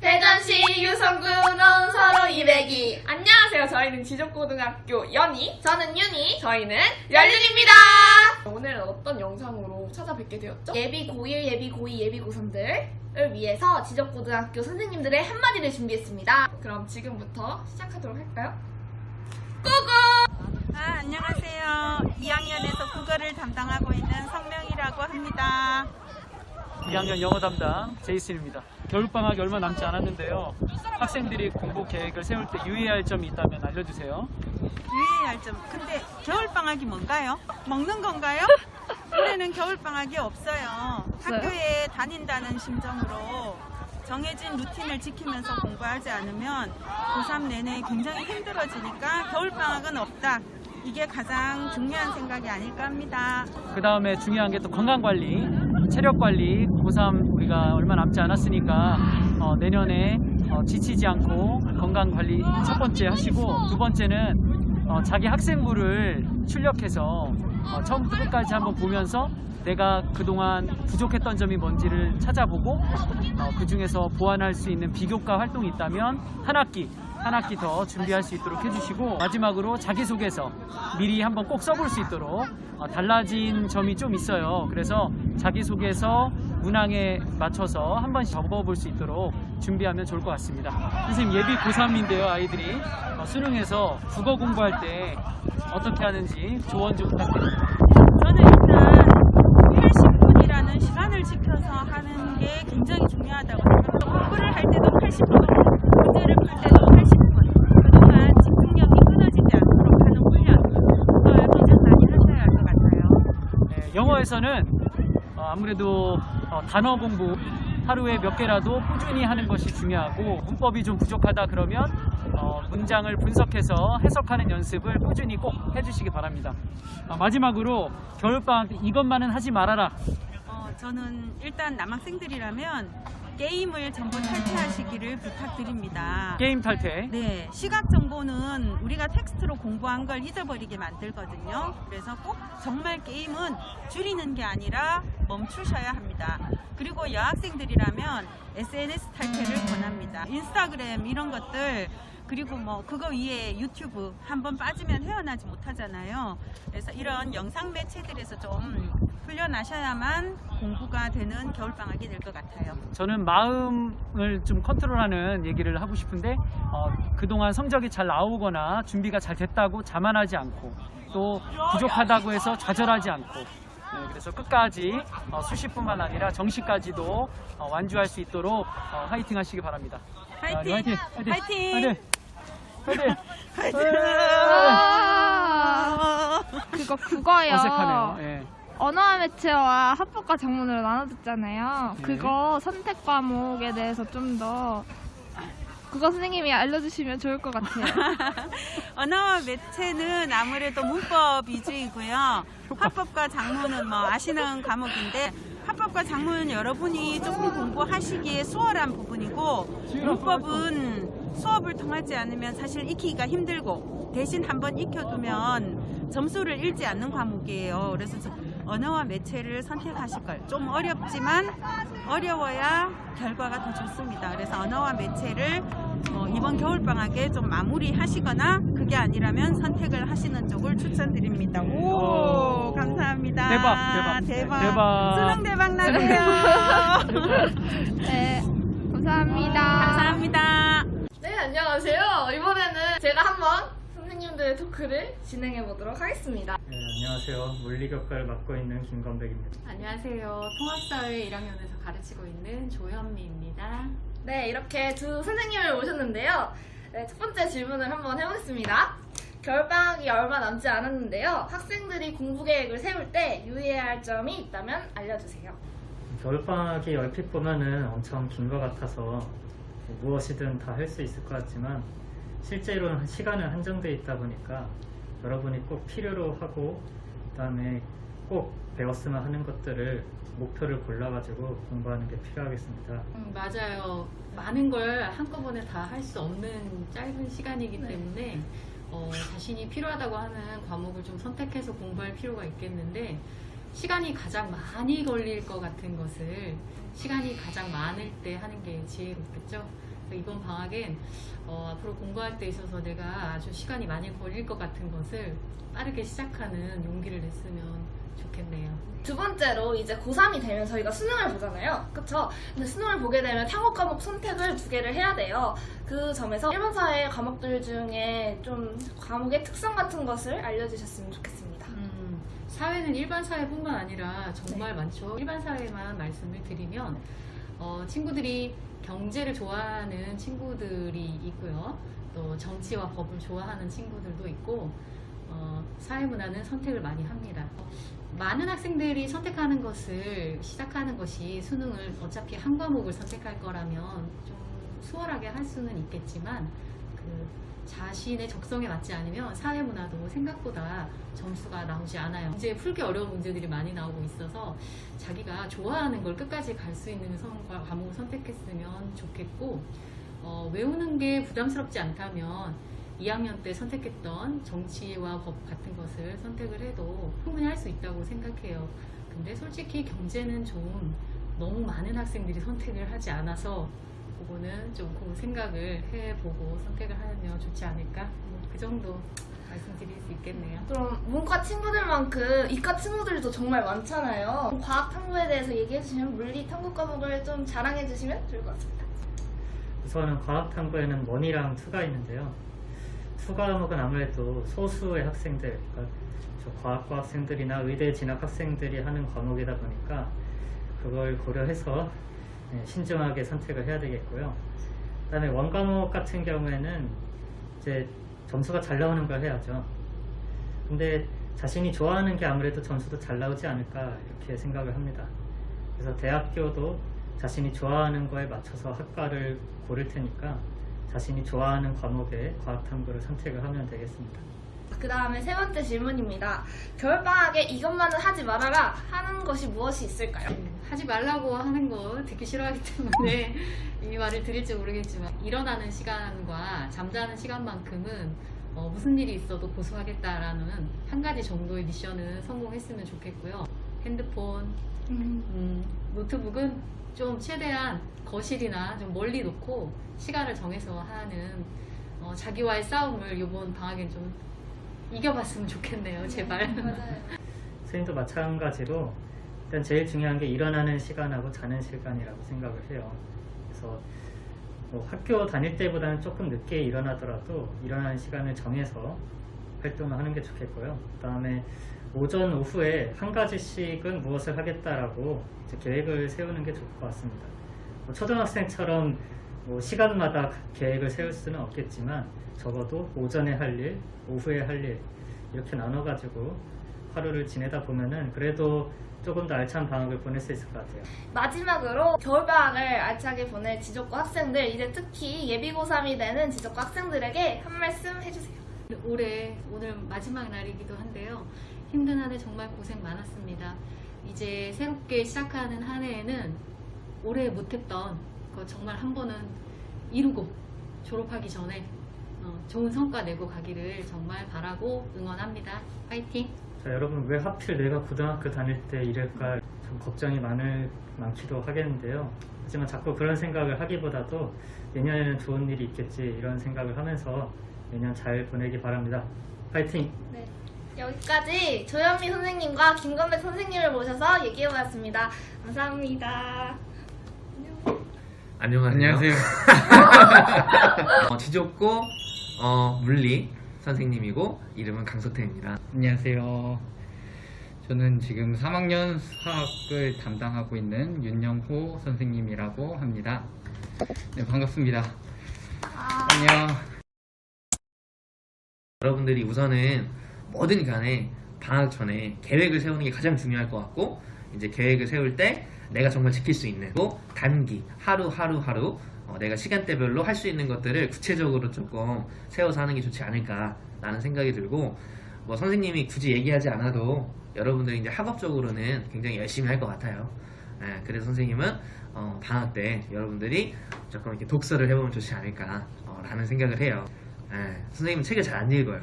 대전시 유성군원 서로 202. 안녕하세요. 저희는 지적고등학교 연희, 저는 윤희. 저희는 열륜입니다. 오늘은 어떤 영상으로 찾아뵙게 되었죠? 예비 고1, 예비 고2, 예비 고3들을 위해서 지적고등학교 선생님들의 한마디를 준비했습니다. 그럼 지금부터 시작하도록 할까요? 안녕하세요. 2학년에서 국어를 담당하고 있는 성명이라고 합니다. 2학년 영어 담당 제이슨입니다. 겨울방학이 얼마 남지 않았는데요. 학생들이 공부 계획을 세울 때 유의할 점이 있다면 알려주세요. 유의할 점. 근데 겨울방학이 뭔가요? 먹는 건가요? 올해는 겨울방학이 없어요. 학교에 다닌다는 심정으로 정해진 루틴을 지키면서 공부하지 않으면 고3 내내 굉장히 힘들어지니까 겨울방학은 없다. 이게 가장 중요한 생각이 아닐까 합니다. 그 다음에 중요한 게 또 건강관리, 체력관리. 고3 우리가 얼마 남지 않았으니까 내년에 지치지 않고 건강관리 첫 번째 하시고, 두 번째는 자기 학생부를 출력해서 처음부터 끝까지 한번 보면서 내가 그동안 부족했던 점이 뭔지를 찾아보고 그 중에서 보완할 수 있는 비교과 활동이 있다면 한 학기 더 준비할 수 있도록 해주시고, 마지막으로 자기소개서 미리 한번 꼭 써볼 수 있도록 달라진 점이 좀 있어요. 그래서 자기소개서 문항에 맞춰서 한 번씩 적어볼 수 있도록 준비하면 좋을 것 같습니다. 선생님, 예비 고3인데요. 아이들이 수능에서 국어 공부할 때 어떻게 하는지 조언 좀 부탁드립니다. 저는 일단 80분이라는 시간을 지켜서 하는 게 굉장히 중요하다고 생각합니다. 공부를 할 때도 80분, 문제를 풀 때도 80분, 그동안 집중력이 끊어지지 않도록 하는 훈련, 그걸 굉장히 많이 하셔야 할 것 같아요. 네, 영어에서는 아무래도 단어 공부 하루에 몇 개라도 꾸준히 하는 것이 중요하고, 문법이 좀 부족하다 그러면 문장을 분석해서 해석하는 연습을 꾸준히 꼭 해주시기 바랍니다. 마지막으로 겨울방학 때 이것만은 하지 말아라. 저는 일단 남학생들이라면 게임을 전부 탈퇴하시기를 부탁드립니다. 게임 탈퇴. 네, 시각 정보는 우리가 텍스트로 공부한 걸 잊어버리게 만들거든요. 그래서 꼭 정말 게임은 줄이는 게 아니라 멈추셔야 합니다. 그리고 여학생들이라면 SNS 탈퇴를 권합니다. 인스타그램 이런 것들, 그리고 뭐 그거 위에 유튜브 한번 빠지면 헤어나지 못하잖아요. 그래서 이런 영상 매체들에서 좀 풀려나셔야만 공부가 되는 겨울방학이 될 것 같아요. 저는 마음을 좀 컨트롤하는 얘기를 하고 싶은데, 그동안 성적이 잘 나오거나 준비가 잘 됐다고 자만하지 않고, 또 부족하다고 해서 좌절하지 않고, 그래서 끝까지 수시뿐만 아니라 정시까지도 완주할 수 있도록 화이팅 하시기 바랍니다. 화이팅! 화이팅! 화이팅! 화이팅! 화이팅! 그거 국어요. 어색하네요. 예. 언어와 매체와 합법과 작문으로 나눠졌잖아요. 네. 그거 선택 과목에 대해서 좀 더 국어 선생님이 알려주시면 좋을 것 같아요. 언어와 매체는 아무래도 문법 위주이고요. 합법과 작문은 뭐 아시는 과목인데, 합법과 작문은 여러분이 조금 공부하시기에 수월한 부분이고, 문법은 수업을 통하지 않으면 사실 익히기가 힘들고, 대신 한번 익혀두면 점수를 잃지 않는 과목이에요. 그래서 언어와 매체를 선택하실 걸. 좀 어렵지만 어려워야 결과가 더 좋습니다. 그래서 언어와 매체를 이번 겨울방학에 좀 마무리하시거나, 그게 아니라면 선택을 하시는 쪽을 추천드립니다. 오, 감사합니다. 대박. 수능 대박 나세요. 네, 감사합니다. 감사합니다. 네, 안녕하세요. 이번에는 제가 한번 선생님들의 토크를 진행해 보도록 하겠습니다. 네, 안녕하세요. 물리교과를 맡고 있는 김건백입니다. 안녕하세요. 통합사회 1학년에서 가르치고 있는 조현미입니다. 네, 이렇게 두 선생님을 모셨는데요. 네, 첫 번째 질문을 한번 해보겠습니다. 겨울방학이 얼마 남지 않았는데요. 학생들이 공부 계획을 세울 때 유의해야 할 점이 있다면 알려주세요. 겨울방학이 얼핏 보면은 엄청 긴 것 같아서 무엇이든 다 할 수 있을 것 같지만, 실제로는 시간은 한정되어 있다 보니까 여러분이 꼭 필요로 하고, 그 다음에 꼭 배웠으면 하는 것들을 목표를 골라가지고 공부하는 게 필요하겠습니다. 맞아요. 많은 걸 한꺼번에 다 할 수 없는 짧은 시간이기 때문에 자신이 필요하다고 하는 과목을 좀 선택해서 공부할 필요가 있겠는데, 시간이 가장 많이 걸릴 것 같은 것을 시간이 가장 많을 때 하는 게 지혜롭겠죠. 그래서 이번 방학엔 앞으로 공부할 때 있어서 내가 아주 시간이 많이 걸릴 것 같은 것을 빠르게 시작하는 용기를 냈으면 좋겠네요. 두 번째로 이제 고3이 되면 저희가 수능을 보잖아요. 그쵸? 근데 수능을 보게 되면 탕호 과목 선택을 2개를 해야 돼요. 그 점에서 일반 사회 과목들 중에 좀 과목의 특성 같은 것을 알려주셨으면 좋겠습니다. 사회는 일반 사회뿐만 아니라 정말 많죠. 일반 사회만 말씀을 드리면 친구들이 경제를 좋아하는 친구들이 있고요. 또 정치와 법을 좋아하는 친구들도 있고 사회문화는 선택을 많이 합니다. 많은 학생들이 선택하는 것을 시작하는 것이 수능을 어차피 한 과목을 선택할 거라면 좀 수월하게 할 수는 있겠지만 자신의 적성에 맞지 않으면 사회문화도 생각보다 점수가 나오지 않아요. 이제 풀기 어려운 문제들이 많이 나오고 있어서 자기가 좋아하는 걸 끝까지 갈 수 있는 과목을 선택했으면 좋겠고 외우는 게 부담스럽지 않다면 2학년 때 선택했던 정치와 법 같은 것을 선택을 해도 충분히 할 수 있다고 생각해요. 근데 솔직히 경제는 좀 너무 많은 학생들이 선택을 하지 않아서 그거는 좀 그 생각을 해보고 선택을 하면 좋지 않을까? 그 정도 말씀드릴 수 있겠네요. 그럼 문과 친구들만큼 이과 친구들도 정말 많잖아요. 과학 탐구에 대해서 얘기해 주시면 물리 탐구 과목을 좀 자랑해 주시면 좋을 것 같습니다. 우선은 과학 탐구에는 1이랑 2가 있는데요. 2 과목은 아무래도 소수의 학생들, 그러니까 저 과학과 학생들이나 의대 진학 학생들이 하는 과목이다 보니까 그걸 고려해서 신중하게 선택을 해야 되겠고요. 그다음에 원과목 같은 경우에는 이제 점수가 잘 나오는 걸 해야죠. 근데 자신이 좋아하는 게 아무래도 점수도 잘 나오지 않을까 이렇게 생각을 합니다. 그래서 대학교도 자신이 좋아하는 거에 맞춰서 학과를 고를 테니까 자신이 좋아하는 과목에 과학탐구를 선택을 하면 되겠습니다. 그 다음에 세 번째 질문입니다. 겨울방학에 이것만은 하지 말아라 하는 것이 무엇이 있을까요? 하지 말라고 하는 거 듣기 싫어하기 때문에 이 말을 드릴지 모르겠지만 일어나는 시간과 잠자는 시간만큼은 무슨 일이 있어도 고수하겠다라는 한 가지 정도의 미션은 성공했으면 좋겠고요. 핸드폰, 노트북은 좀 최대한 거실이나 좀 멀리 놓고 시간을 정해서 하는 자기와의 싸움을 이번 방학엔 좀 이겨봤으면 좋겠네요. 제발. 맞아요. 선생님도 마찬가지로 일단 제일 중요한 게 일어나는 시간하고 자는 시간이라고 생각을 해요. 그래서 뭐 학교 다닐 때보다는 조금 늦게 일어나더라도 일어나는 시간을 정해서 활동을 하는 게 좋겠고요. 그 다음에 오전, 오후에 한 가지씩은 무엇을 하겠다라고 이제 계획을 세우는 게 좋을 것 같습니다. 뭐 초등학생처럼 뭐 시간마다 계획을 세울 수는 없겠지만 적어도 오전에 할 일, 오후에 할 일 이렇게 나눠가지고 하루를 지내다 보면은 그래도 조금 더 알찬 방학을 보낼 수 있을 것 같아요. 마지막으로 겨울방학을 알차게 보낼 지적고 학생들, 이제 특히 예비 고3이 되는 지적고 학생들에게 한 말씀 해주세요. 오늘 마지막 날이기도 한데요. 힘든 한 해 정말 고생 많았습니다. 이제 새롭게 시작하는 한 해에는 올해 못했던 거 정말 한 번은 이루고 졸업하기 전에 좋은 성과 내고 가기를 정말 바라고 응원합니다. 파이팅! 자, 여러분 왜 하필 내가 고등학교 다닐 때 이럴까 좀 걱정이 많기도 하겠는데요. 하지만 자꾸 그런 생각을 하기보다도 내년에는 좋은 일이 있겠지 이런 생각을 하면서 내년 잘 보내기 바랍니다. 파이팅! 네. 여기까지 조현미 선생님과 김건백 선생님을 모셔서 얘기해보았습니다. 감사합니다. 안녕하세요. 지적고 물리 선생님이고 이름은 강석태입니다. 안녕하세요. 저는 지금 3학년 수학을 담당하고 있는 윤영호 선생님이라고 합니다. 네, 반갑습니다. 안녕. 여러분들이 우선은 뭐든 간에 방학 전에 계획을 세우는 게 가장 중요할 것 같고 이제 계획을 세울 때 내가 정말 지킬 수 있는 단기 하루 내가 시간대별로 할 수 있는 것들을 구체적으로 조금 세워서 하는 게 좋지 않을까 라는 생각이 들고 뭐 선생님이 굳이 얘기하지 않아도 여러분들이 이제 학업적으로는 굉장히 열심히 할 것 같아요. 그래서 선생님은 방학 때 여러분들이 조금 이렇게 독서를 해보면 좋지 않을까 라는 생각을 해요. 선생님은 책을 잘 안 읽어요.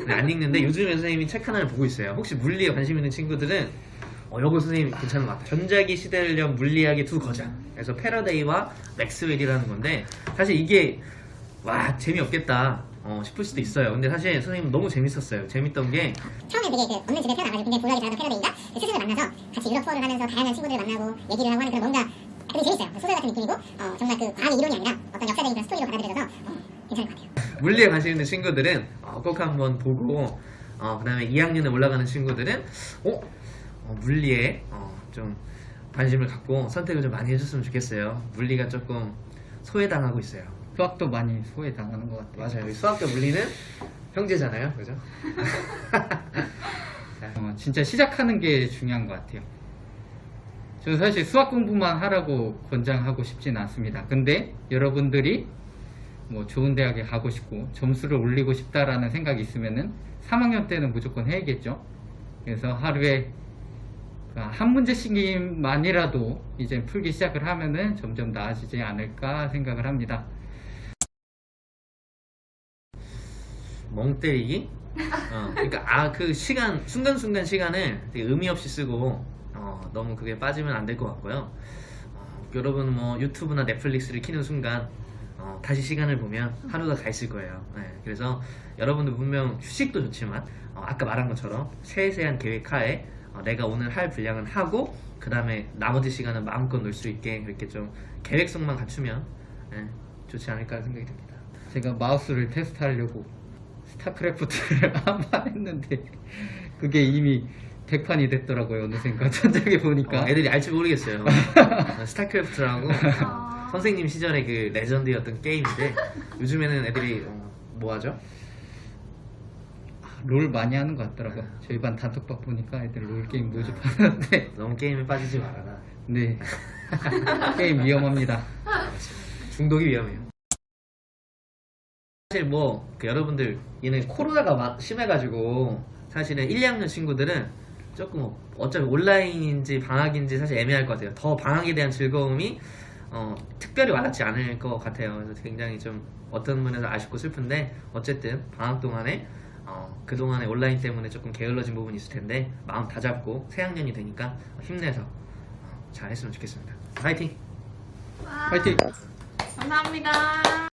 안 읽는데 요즘에 선생님이 책 하나를 보고 있어요. 혹시 물리에 관심 있는 친구들은 요거 선생님 괜찮은 것 같아요. 전자기 시대를 연 물리학의 두 거장. 그래서 패러데이와 맥스웰이라는 건데 사실 이게 와 재미없겠다 싶을 수도 있어요. 근데 사실 선생님 너무 재밌었어요. 재밌던 게 처음에 되게 없는 집에 태어나가지고 굉장히 분석이 잘하던 패러데이가 스승을 만나서 같이 유럽 투어를 하면서 다양한 친구들을 만나고 얘기를 하고 하는 그런 뭔가 되게 재밌어요. 소설 같은 느낌이고 정말 그 과학의 이론이 아니라 어떤 역사적인 그런 스토리로 받아들여져서 괜찮을 것 같아요. 물리에 관심 있는 친구들은 꼭 한번 보고 그 다음에 2학년에 올라가는 친구들은 물리에 좀 관심을 갖고 선택을 좀 많이 해줬으면 좋겠어요. 물리가 조금 소외당하고 있어요. 수학도 많이 소외당하는 것 같아요. 맞아요. 수학과 물리는 형제잖아요. 그죠? 진짜 시작하는 게 중요한 것 같아요. 저는 사실 수학 공부만 하라고 권장하고 싶진 않습니다. 근데 여러분들이 뭐 좋은 대학에 가고 싶고 점수를 올리고 싶다라는 생각이 있으면은 3학년 때는 무조건 해야겠죠. 그래서 하루에 한 문제씩만이라도 이제 풀기 시작을 하면은 점점 나아지지 않을까 생각을 합니다. 멍 때리기? 그러니까 그 시간 순간순간 시간을 되게 의미 없이 쓰고 너무 그게 빠지면 안 될 것 같고요. 여러분 뭐 유튜브나 넷플릭스를 켜는 순간 다시 시간을 보면 하루가 가 있을 거예요. 네, 그래서 여러분들 분명 휴식도 좋지만 아까 말한 것처럼 세세한 계획하에 내가 오늘 할 분량은 하고 그 다음에 나머지 시간은 마음껏 놀 수 있게 그렇게 좀 계획성만 갖추면 좋지 않을까 생각이 듭니다. 제가 마우스를 테스트하려고 스타크래프트를 한 판 했는데 그게 이미 100판이 됐더라고요. 어느샌가 전작에 보니까 애들이 알지 모르겠어요. 스타크래프트라고 선생님 시절에 그 레전드였던 게임인데 요즘에는 애들이 뭐 하죠? 롤 많이 하는 것 같더라고요. 저희 반 단톡방 보니까 애들 롤 게임 모집하는데 너무 게임에 빠지지 말아라. 네 게임 위험합니다. 중독이 위험해요. 사실 여러분들 얘는 코로나가 심해가지고 사실은 1, 2학년 친구들은 조금 어차피 온라인인지 방학인지 사실 애매할 것 같아요. 더 방학에 대한 즐거움이 특별히 와닿지 않을 것 같아요. 그래서 굉장히 좀 어떤 면에서 아쉽고 슬픈데 어쨌든 방학 동안에 그동안에 온라인 때문에 조금 게을러진 부분이 있을 텐데 마음 다잡고 새학년이 되니까 힘내서 잘 했으면 좋겠습니다. 파이팅! 화이팅! 감사합니다.